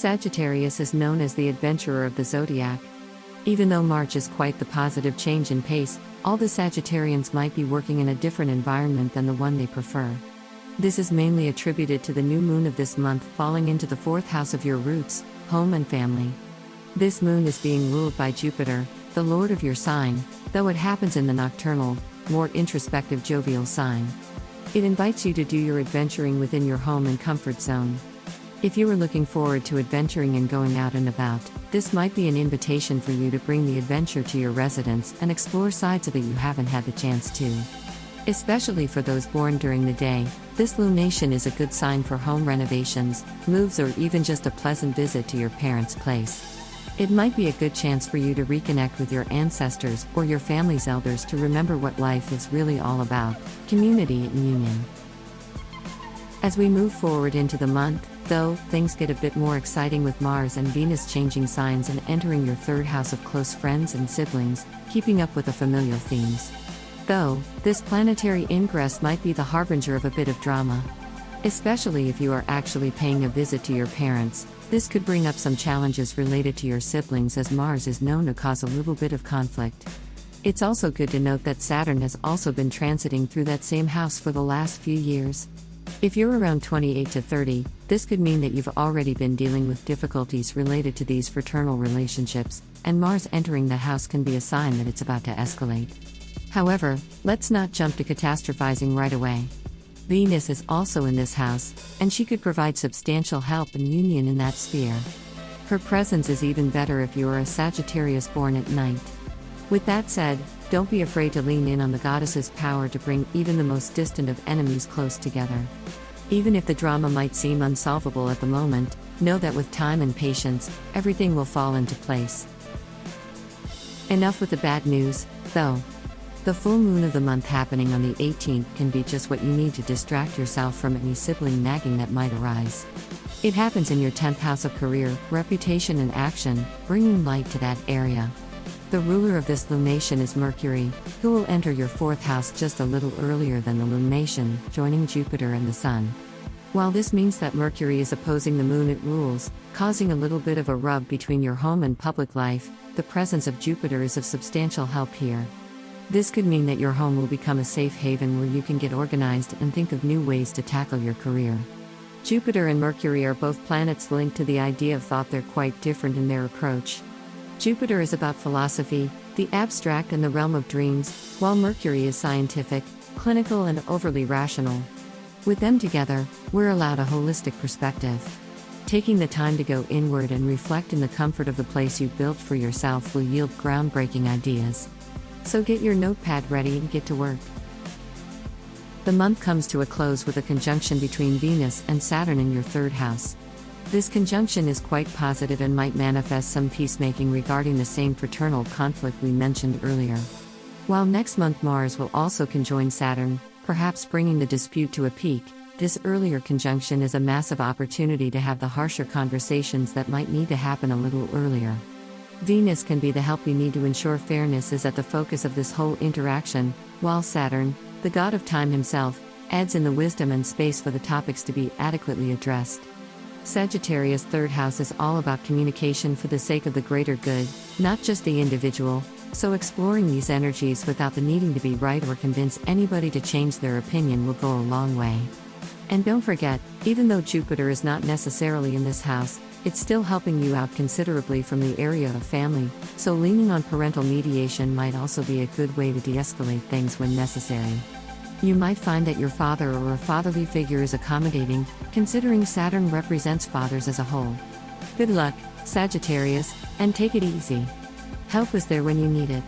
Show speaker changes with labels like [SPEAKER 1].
[SPEAKER 1] Sagittarius is known as the adventurer of the Zodiac. Even though March is quite the positive change in pace, all the Sagittarians might be working in a different environment than the one they prefer. This is mainly attributed to the new moon of this month falling into the fourth house of your roots, home and family. This moon is being ruled by Jupiter, the lord of your sign, though it happens in the nocturnal, more introspective jovial sign. It invites you to do your adventuring within your home and comfort zone. If you are looking forward to adventuring and going out and about, this might be an invitation for you to bring the adventure to your residence and explore sides of it you haven't had the chance to. Especially for those born during the day, this lunation is a good sign for home renovations, moves, or even just a pleasant visit to your parents' place. It might be a good chance for you to reconnect with your ancestors or your family's elders to remember what life is really all about: community and union. As we move forward into the month, though, things get a bit more exciting with Mars and Venus changing signs and entering your third house of close friends and siblings, keeping up with the familiar themes. Though, this planetary ingress might be the harbinger of a bit of drama. Especially if you are actually paying a visit to your parents, this could bring up some challenges related to your siblings, as Mars is known to cause a little bit of conflict. It's also good to note that Saturn has also been transiting through that same house for the last few years. If you're around 28 to 30, this could mean that you've already been dealing with difficulties related to these fraternal relationships, and Mars entering the house can be a sign that it's about to escalate. However, let's not jump to catastrophizing right away. Venus is also in this house, and she could provide substantial help and union in that sphere. Her presence is even better if you are a Sagittarius born at night. With that said, don't be afraid to lean in on the goddess's power to bring even the most distant of enemies close together. Even if the drama might seem unsolvable at the moment, know that with time and patience, everything will fall into place. Enough with the bad news, though. The full moon of the month happening on the 18th can be just what you need to distract yourself from any sibling nagging that might arise. It happens in your 10th house of career, reputation and action, bringing light to that area. The ruler of this lunation is Mercury, who will enter your 4th house just a little earlier than the lunation, joining Jupiter and the Sun. While this means that Mercury is opposing the moon it rules, causing a little bit of a rub between your home and public life, the presence of Jupiter is of substantial help here. This could mean that your home will become a safe haven where you can get organized and think of new ways to tackle your career. Jupiter and Mercury are both planets linked to the idea of thought. They're quite different in their approach. Jupiter is about philosophy, the abstract and the realm of dreams, while Mercury is scientific, clinical and overly rational. With them together, we're allowed a holistic perspective. Taking the time to go inward and reflect in the comfort of the place you built for yourself will yield groundbreaking ideas. So get your notepad ready and get to work. The month comes to a close with a conjunction between Venus and Saturn in your 3rd house. This conjunction is quite positive and might manifest some peacemaking regarding the same fraternal conflict we mentioned earlier. While next month Mars will also conjoin Saturn, perhaps bringing the dispute to a peak, this earlier conjunction is a massive opportunity to have the harsher conversations that might need to happen a little earlier. Venus can be the help you need to ensure fairness is at the focus of this whole interaction, while Saturn, the god of time himself, adds in the wisdom and space for the topics to be adequately addressed. Sagittarius' 3rd house is all about communication for the sake of the greater good, not just the individual, so exploring these energies without the needing to be right or convince anybody to change their opinion will go a long way. And don't forget, even though Jupiter is not necessarily in this house, it's still helping you out considerably from the area of family, so leaning on parental mediation might also be a good way to de-escalate things when necessary. You might find that your father or a fatherly figure is accommodating, considering Saturn represents fathers as a whole. Good luck, Sagittarius, and take it easy. Help is there when you need it.